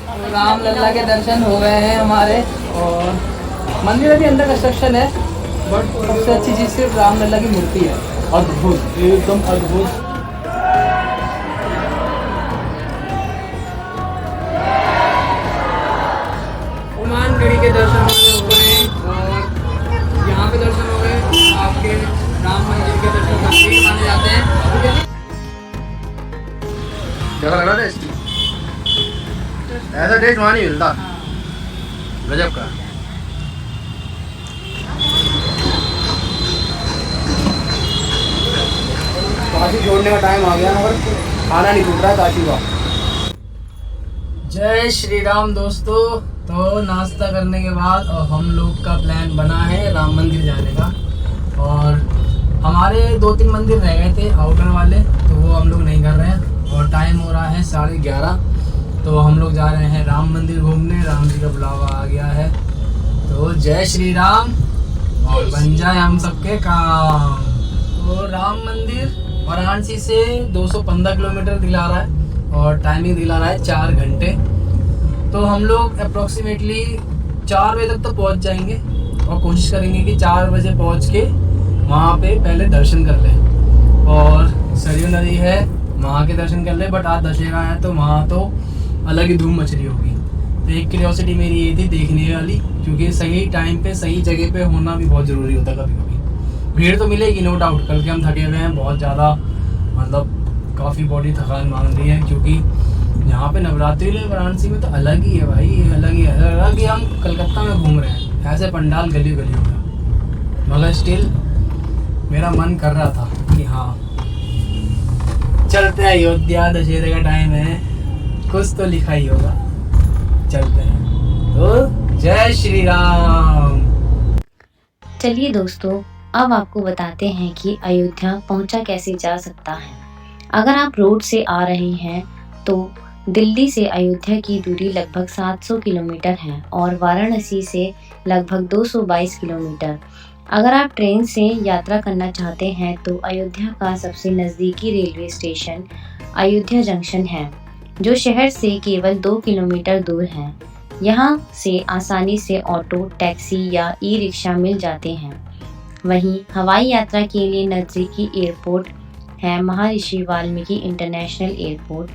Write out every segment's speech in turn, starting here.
राम लल्ला के दर्शन हो गए हैं हमारे। और मंदिर अभी अंडर कंस्ट्रक्शन है, बट सबसे अच्छी चीज़ सिर्फ राम लल्ला की मूर्ति है। अद्भुत, एकदम अद्भुत। हनुमानगढ़ी के दर्शन हो गए और यहाँ पे दर्शन हो गए। आपके राम मंदिर के दर्शन काफी माने जाते हैं। कैसा लग रहा टेस्ट? ऐसा टेस्ट वहाँ नहीं मिलता, गजब का। काशी छोड़ने का टाइम आ गया मगर खाना नहीं छूट रहा है काशी का। जय श्री राम दोस्तों। तो नाश्ता करने के बाद हम लोग का प्लान बना है राम मंदिर जाने का। और हमारे 2-3 मंदिर रह गए थे आउटर वाले, तो वो हम लोग नहीं कर रहे हैं। और टाइम हो रहा है 11:30, तो हम लोग जा रहे हैं राम मंदिर घूमने। राम जी का बुलावा आ गया है, तो जय श्री राम और बन जाए हम सबके काम। तो राम मंदिर वाराणसी से 215 किलोमीटर दिला रहा है और टाइमिंग दिला रहा है 4 घंटे। तो हम लोग अप्रोक्सीमेटली 4 बजे तक तो पहुंच जाएंगे और कोशिश करेंगे कि 4 बजे पहुंच के वहाँ पे पहले दर्शन कर लें। और सरयू नदी है, वहाँ के दर्शन कर लें। बट आज दशहरा है तो वहाँ तो अलग ही धूम मच रही होगी। तो एक क्यूरियोसिटी मेरी ये थी देखने वाली, क्योंकि सही टाइम पे सही जगह पे होना भी बहुत ज़रूरी होता है। कभी कभी भीड़ तो मिलेगी नो डाउट। कल के हम थके हुए हैं बहुत ज़्यादा, मतलब काफ़ी बॉडी थकान मांग रही है, क्योंकि यहाँ पे नवरात्रि में वाराणसी में तो अलग ही है भाई, अलग ही है। अलग ही हम कलकत्ता में घूम रहे हैं, ऐसे पंडाल गली गली हो गया। मगर स्टिल मेरा मन कर रहा था कि हाँ चलते हैं अयोध्या, दशहरे का टाइम है, कुछ तो लिखा ही होगा, चलते हैं। तो जय श्री राम। चलिए दोस्तों, अब आपको बताते हैं कि अयोध्या पहुंचा कैसे जा सकता है। अगर आप रोड से आ रहे हैं तो दिल्ली से अयोध्या की दूरी लगभग 700 किलोमीटर है और वाराणसी से लगभग 222 किलोमीटर। अगर आप ट्रेन से यात्रा करना चाहते हैं तो अयोध्या का सबसे नज़दीकी रेलवे स्टेशन अयोध्या जंक्शन है, जो शहर से केवल 2 किलोमीटर दूर है। यहाँ से आसानी से ऑटो, टैक्सी या ई रिक्शा मिल जाते हैं। वहीं हवाई यात्रा के लिए नज़दीकी एयरपोर्ट है महर्षि वाल्मीकि इंटरनेशनल एयरपोर्ट,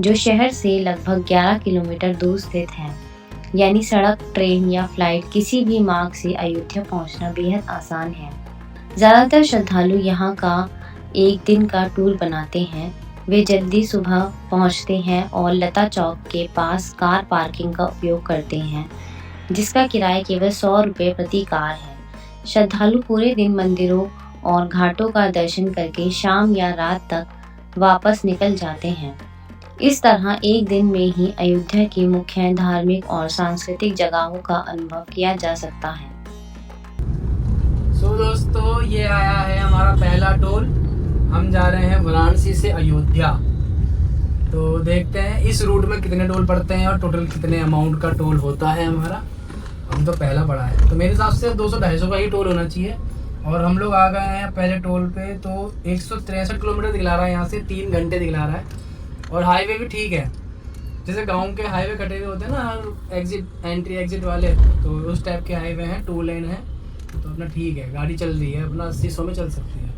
जो शहर से लगभग 11 किलोमीटर दूर स्थित है। यानी सड़क, ट्रेन या फ्लाइट किसी भी मार्ग से अयोध्या पहुंचना बेहद आसान है। ज़्यादातर श्रद्धालु यहाँ का एक दिन का टूर बनाते हैं। वे जल्दी सुबह पहुंचते हैं और लता चौक के पास कार पार्किंग का उपयोग करते हैं, जिसका किराया केवल 100 रुपये प्रति कार है। श्रद्धालु पूरे दिन मंदिरों और घाटों का दर्शन करके शाम या रात तक वापस निकल जाते हैं। इस तरह एक दिन में ही अयोध्या की मुख्य धार्मिक और सांस्कृतिक जगहों का अनुभव किया जा सकता है। सो दोस्तों, ये आया है हमारा पहला टोल। हम जा रहे हैं वाराणसी से अयोध्या। तो देखते हैं इस रूट में कितने टोल पड़ते हैं और टोटल कितने अमाउंट का टोल होता है हमारा। हम तो पहला पड़ा है, तो मेरे हिसाब से 200-250 का ही टोल होना चाहिए। और हम लोग आ गए हैं पहले टोल पे, तो 163 किलोमीटर दिखला रहा है, यहाँ से 3 घंटे दिखला रहा है। और हाईवे भी ठीक है, जैसे गांव के हाईवे कटे हुए होते हैं ना, एग्जिट एंट्री एग्जिट वाले, तो उस टाइप के हाईवे हैं, 2 लेन है, तो अपना ठीक है, गाड़ी चल रही है, अपना 80-100 में चल सकती है।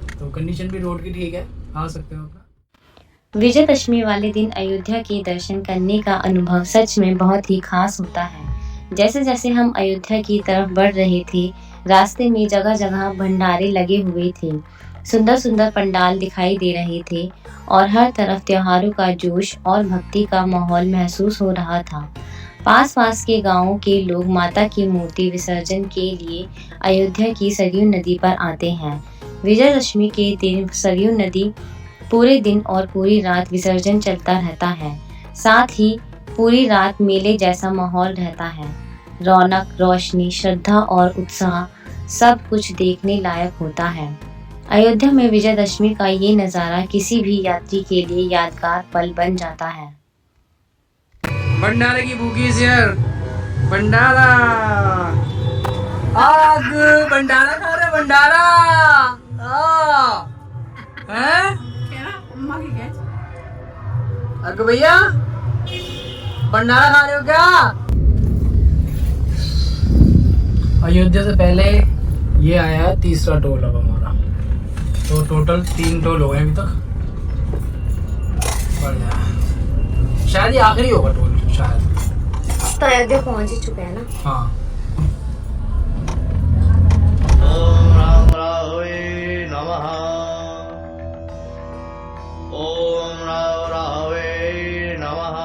तो कंडीशन भी रोड की ठीक है, आ सकते हो अपना। विजयदशमी वाले दिन अयोध्या के दर्शन करने का अनुभव सच में बहुत ही खास होता है। जैसे जैसे हम अयोध्या की तरफ बढ़ रहे थे, रास्ते में जगह जगह भंडारे लगे हुए थे, सुंदर सुंदर पंडाल दिखाई दे रहे थे और हर तरफ त्योहारों का जोश और भक्ति का माहौल महसूस हो रहा था। पास पास के गांवों के लोग माता की मूर्ति विसर्जन के लिए अयोध्या की सरयू नदी पर आते हैं। विजयदशमी के दिन सरयू नदी पूरे दिन और पूरी रात विसर्जन चलता रहता है। साथ ही पूरी रात मेले जैसा माहौल रहता है। रौनक, रोशनी, श्रद्धा और उत्साह सब कुछ देखने लायक होता है। अयोध्या में विजयदशमी का ये नज़ारा किसी भी यात्री के लिए यादगार पल बन जाता है। भंडारे की भूखी शेर, भंडारा आग, भंडारा खा रहे, भंडारा हैं? अग भैया भंडारा खा रहे हो क्या? अयोध्या से पहले ये आया है तीसरा टोल अब हमारा, तो टोटल 3 टोल हो गए अभी तक। बढ़िया, शायद ये आखिरी होगा टोल शायद। तो अयोध्या पहुंच ही चुका है ना। हाँ। ओम राम रावे नमः। ओम राम रावे नमः।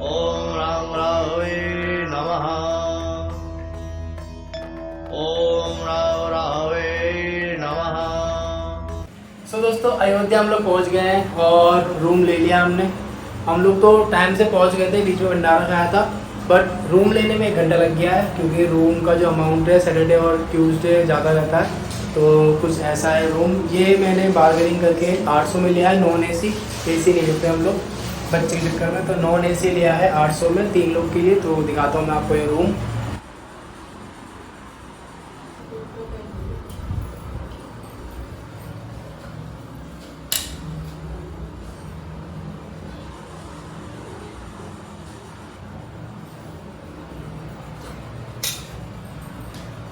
ओम राम रावे नमः। ओम राम रावे नमः। सो दोस्तों अयोध्या हम लोग पहुंच गए हैं और रूम ले लिया हमने। हम लोग तो टाइम से पहुंच गए थे, बीच में भंडारा खाया था, बट रूम लेने में 1 घंटा लग गया है क्योंकि रूम का जो अमाउंट है सैटरडे और ट्यूसडे ज़्यादा रहता है, तो कुछ ऐसा है रूम। ये मैंने बार्गेनिंग करके 800 में लिया है, नॉन एसी। एसी नहीं लेते हम लोग बच्चे के चक्कर में, तो नॉन एसी लिया है 800 में 3 लोग के लिए। तो दिखाता हूँ मैं आपको ये रूम।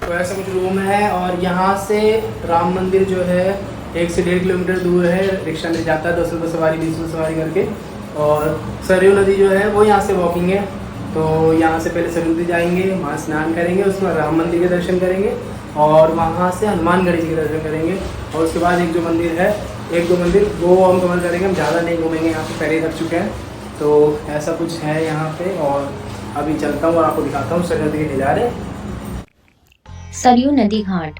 तो ऐसा कुछ रूम है और यहाँ से राम मंदिर जो है 1 से 1.5 किलोमीटर दूर है। रिक्शा मिल जाता है 10 रुपये सवारी 20 रुपये सवारी करके। और सरयू नदी जो है वो यहाँ से वॉकिंग है, तो यहाँ से पहले सरयू नदी जाएंगे, वहाँ स्नान करेंगे, उसके बाद राम मंदिर के दर्शन करेंगे और वहाँ से हनुमानगढ़ी जी के दर्शन करेंगे। और उसके बाद एक जो मंदिर है, 1-2 मंदिर वो हम कवर करेंगे। हम ज़्यादा नहीं घूमेंगे, यहाँ पे पहले कर चुके हैं। तो ऐसा कुछ है यहाँ पे। और अभी चलता हूँ और आपको दिखाता हूँ सरयू नदी के नज़ारे। सरयू नदी घाट।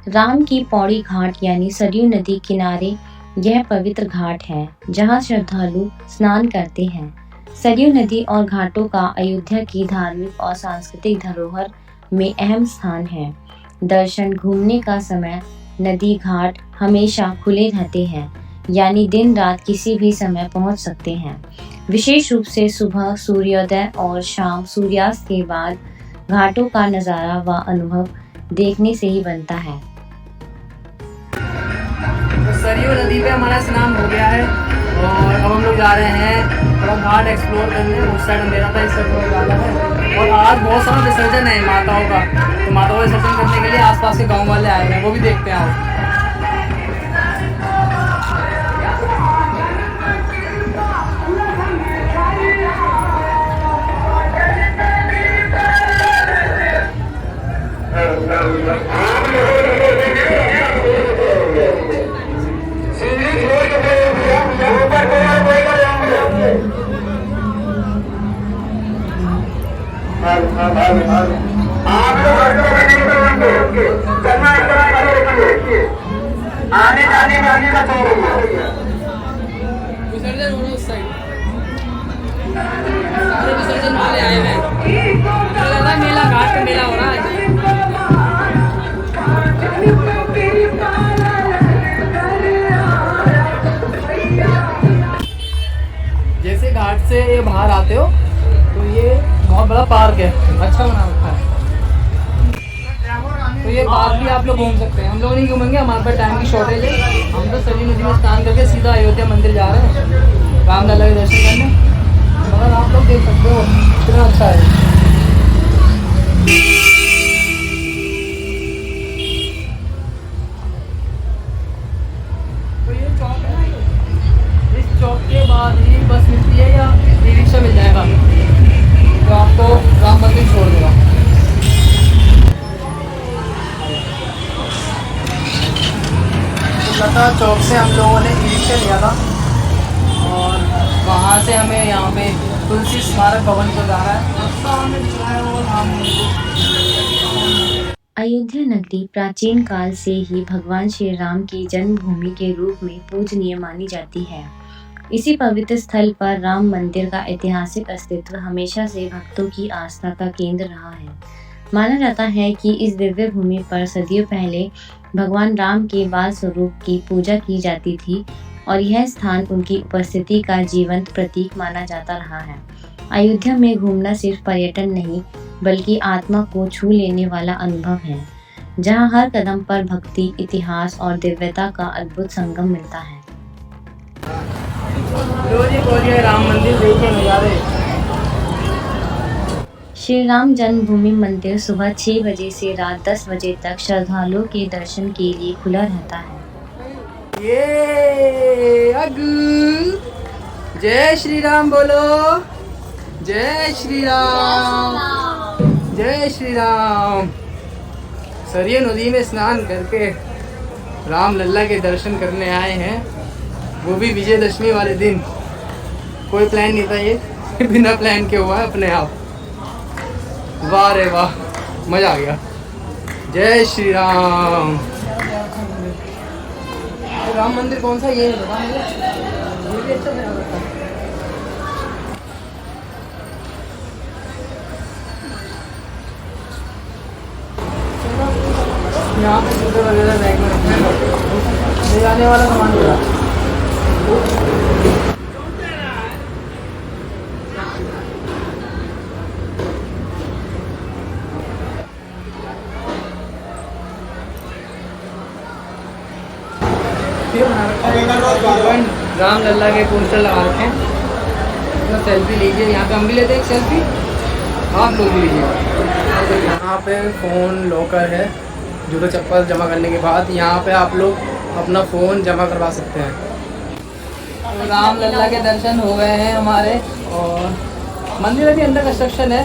राम की पौड़ी घाट यानी सरयू नदी किनारे यह पवित्र घाट है जहां श्रद्धालु स्नान करते हैं। सरयू नदी और घाटों का अयोध्या की धार्मिक और सांस्कृतिक धरोहर में अहम स्थान है। दर्शन घूमने का समय नदी घाट हमेशा खुले रहते हैं, यानी दिन रात किसी भी समय पहुंच सकते हैं। विशेष रूप से सुबह सूर्योदय और शाम सूर्यास्त के बाद घाटों का नज़ारा व अनुभव देखने से ही बनता है। तो सरयू नदी पे हमारा स्नान हो गया है और अब हम लोग जा रहे हैं थोड़ा घाट एक्सप्लोर करने। उस साइड अंधेरा था, इस साइड थोड़ा ज़्यादा है। और आज बहुत सारा विसर्जन है माताओं का, तो माताओं का विसर्जन करने के लिए आसपास के गांव वाले आए हैं, वो भी देखते हैं आप। विसर्जन हो रहा है उस साइड, सारे विसर्जन वाले आए हुए हैं। मुझे लग रहा है मेला, घाट पे मेला हो रहा है। जैसे घाट से ये बाहर आते हो तो ये बहुत बड़ा पार्क है, अच्छा बना रखा है। तो ये पार्क भी आप लोग घूम सकते हैं। हम लोग नहीं घूमेंगे, हमारे पास टाइम की शॉर्टेज है। हम तो सरयू नदी में स्नान करके सीधा अयोध्या मंदिर जा रहे हैं रामलला के दर्शन करने। मगर आप लोग देख सकते हो कितना अच्छा है। तो ये चौक है ना, इस चौक के बाद ही बस मिलती है या ई रिक्शा मिल जाएगा तो आपको राम मंदिर छोड़ देगा। लता चौक से हम लोगों ने ई रिक्शा लिया था और वहाँ से हमें यहाँ पे तुलसी स्मारक भवन को जाना है। सामने दिख रहा है वो राम मंदिर। अयोध्या नगरी प्राचीन काल से ही भगवान श्री राम की जन्मभूमि के रूप में पूजनीय मानी जाती है। इसी पवित्र स्थल पर राम मंदिर का ऐतिहासिक अस्तित्व हमेशा से भक्तों की आस्था का केंद्र रहा है। माना जाता है कि इस दिव्य भूमि पर सदियों पहले भगवान राम के बाल स्वरूप की पूजा की जाती थी और यह स्थान उनकी उपस्थिति का जीवंत प्रतीक माना जाता रहा है। अयोध्या में घूमना सिर्फ पर्यटन नहीं बल्कि आत्मा को छू लेने वाला अनुभव है, जहां हर कदम पर भक्ति, इतिहास और दिव्यता का अद्भुत संगम मिलता है। लो जी पहुंच गए राम मंदिर, देखिए नज़ारे। श्री राम जन्मभूमि मंदिर सुबह 6 बजे से रात 10 बजे तक श्रद्धालुओं के दर्शन के लिए खुला रहता है। ये अगु जय श्री राम बोलो, जय श्री राम, जय श्री राम। सरयू नदी में स्नान करके राम लल्ला के दर्शन करने आए हैं, वो भी विजयदशमी वाले दिन। कोई प्लान नहीं था, ये बिना प्लान के हुआ है अपने आप। वाह रे वाह, मजा आ गया। जय श्री राम। राम मंदिर कौन सा ये बता मुझे, ये भी अच्छा बना हुआ है। यहाँ पे जूते वगैरह बैग में रखने ले जाने वाला सामान मिला। राम लल्ला के पोस्टर लगा रखे हैं, तो सेल्फी लीजिए। यहाँ पे हम भी लेते हैं एक सेल्फी, आप लोग भी लीजिए। यहाँ पे फ़ोन लॉकर है, जूते चप्पल जमा करने के बाद यहाँ पे आप लोग अपना फ़ोन जमा करवा सकते हैं। तो राम लल्ला के दर्शन हो गए हैं हमारे, और मंदिर अभी अंडर कंस्ट्रक्शन है,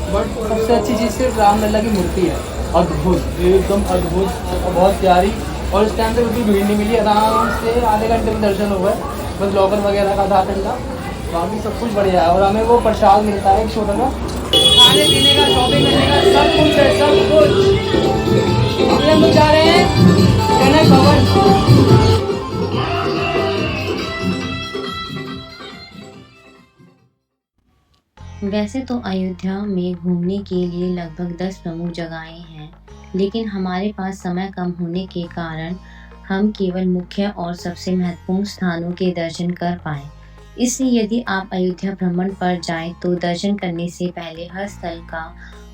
बट सबसे अच्छी चीज़ सिर्फ राम लल्ला की मूर्ति है। अद्भुत, एकदम अद्भुत और बहुत प्यारी। और इस टाइम पे उतनी भीड़ नहीं मिली, आराम से आधे घंटे में दर्शन हो गए। बस लॉकर वगैरह का था ठंडा, बाकी सब कुछ बढ़िया है। और हमें वो प्रसाद मिलता है एक छोटा सा, खाने पीने का, शॉपिंग करने का सब कुछ है, सब कुछ। हम लोग जा रहे हैं कनक भवन। वैसे तो अयोध्या में घूमने के लिए लगभग 10 प्रमुख जगहें हैं, लेकिन हमारे पास समय कम होने के कारण हम केवल मुख्य और सबसे महत्वपूर्ण स्थानों के दर्शन कर पाए। इसलिए यदि आप अयोध्या भ्रमण पर जाएं तो दर्शन करने से पहले हर स्थल का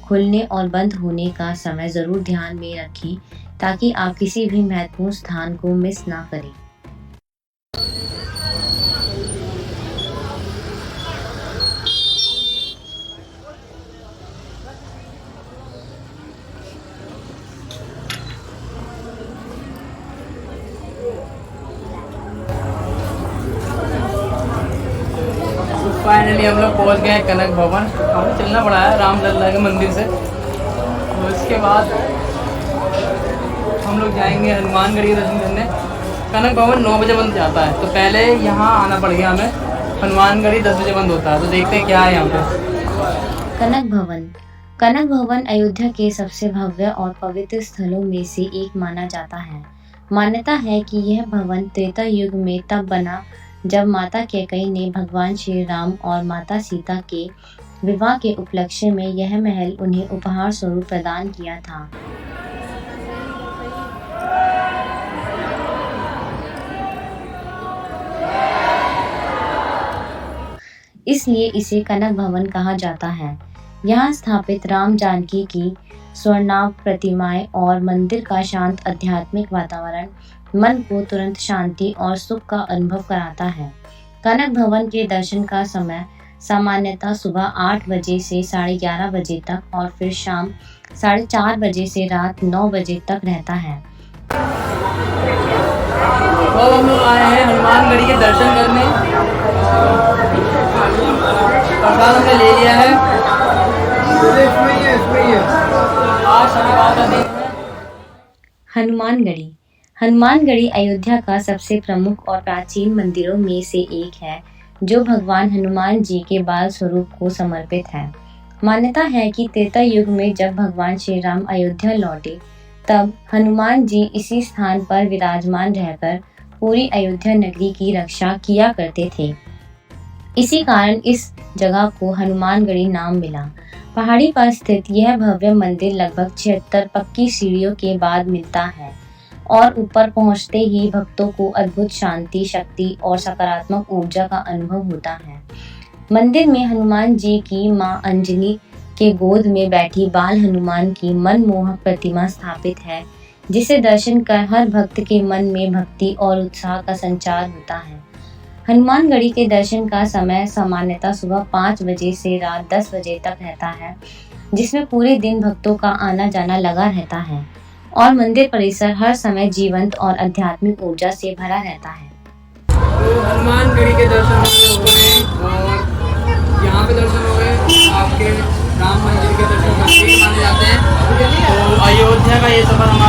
खुलने और बंद होने का समय ज़रूर ध्यान में रखें, ताकि आप किसी भी महत्वपूर्ण स्थान को मिस ना करें। फाइनली हम लोग पहुंच गए हैं कनक भवन। हमें चलना पड़ा है राम लल्ला के मंदिर से, तो इसके बाद हम लोग जाएंगे हनुमानगढ़ी के दर्शन करने। कनक भवन 9 बजे बंद जाता है, तो पहले यहाँ आना पड़ गया हमें। हनुमानगढ़ी 10 बजे बंद होता है, तो देखते हैं क्या है यहाँ पे। कनक भवन। कनक भवन अयोध्या के सबसे भव्य और पवित्र स्थलों में से एक माना जाता है। मान्यता है कि यह भवन त्रेता युग में तब बना जब माता कैकेयी ने भगवान श्री राम और माता सीता के विवाह के उपलक्ष्य में यह महल उन्हें उपहार स्वरूप प्रदान किया था। इसलिए इसे कनक भवन कहा जाता है। यहाँ स्थापित राम जानकी की स्वर्णाभ प्रतिमाएं और मंदिर का शांत आध्यात्मिक वातावरण मन को तुरंत शांति और सुख का अनुभव कराता है। कनक भवन के दर्शन का समय सामान्यतः सुबह 8 बजे से 11:30 बजे तक और फिर शाम 4:30 बजे से रात 9 बजे तक रहता है। तो हम लोग आए हैं हनुमानगढ़ी के दर्शन करने। प्रसाद हमने ले लिया है। आज शनिवार का दिन है। हनुमानगढ़ी। हनुमानगढ़ी अयोध्या का सबसे प्रमुख और प्राचीन मंदिरों में से एक है, जो भगवान हनुमान जी के बाल स्वरूप को समर्पित है। मान्यता है कि त्रेता युग में जब भगवान श्री राम अयोध्या लौटे, तब हनुमान जी इसी स्थान पर विराजमान रहकर पूरी अयोध्या नगरी की रक्षा किया करते थे। इसी कारण इस जगह को हनुमानगढ़ी नाम मिला। पहाड़ी पर स्थित यह भव्य मंदिर लगभग 76 पक्की सीढ़ियों के बाद मिलता है और ऊपर पहुंचते ही भक्तों को अद्भुत शांति, शक्ति और सकारात्मक ऊर्जा का अनुभव होता है। मंदिर में हनुमान जी की मां अंजनी के गोद में बैठी बाल हनुमान की मनमोहक प्रतिमा स्थापित है, जिसे दर्शन कर हर भक्त के मन में भक्ति और उत्साह का संचार होता है। हनुमानगढ़ी के दर्शन का समय सामान्यतः सुबह 5 बजे से रात 10 बजे तक रहता है, जिसमें पूरे दिन भक्तों का आना जाना लगा रहता है और मंदिर परिसर हर समय जीवंत और आध्यात्मिक ऊर्जा से भरा रहता है। तो हनुमानगढ़ी के दर्शन हो गए और यहाँ पे दर्शन हो गए, आपके राम मंदिर के दर्शन माने जाते हैं। तो अयोध्या का ये सफर हमारा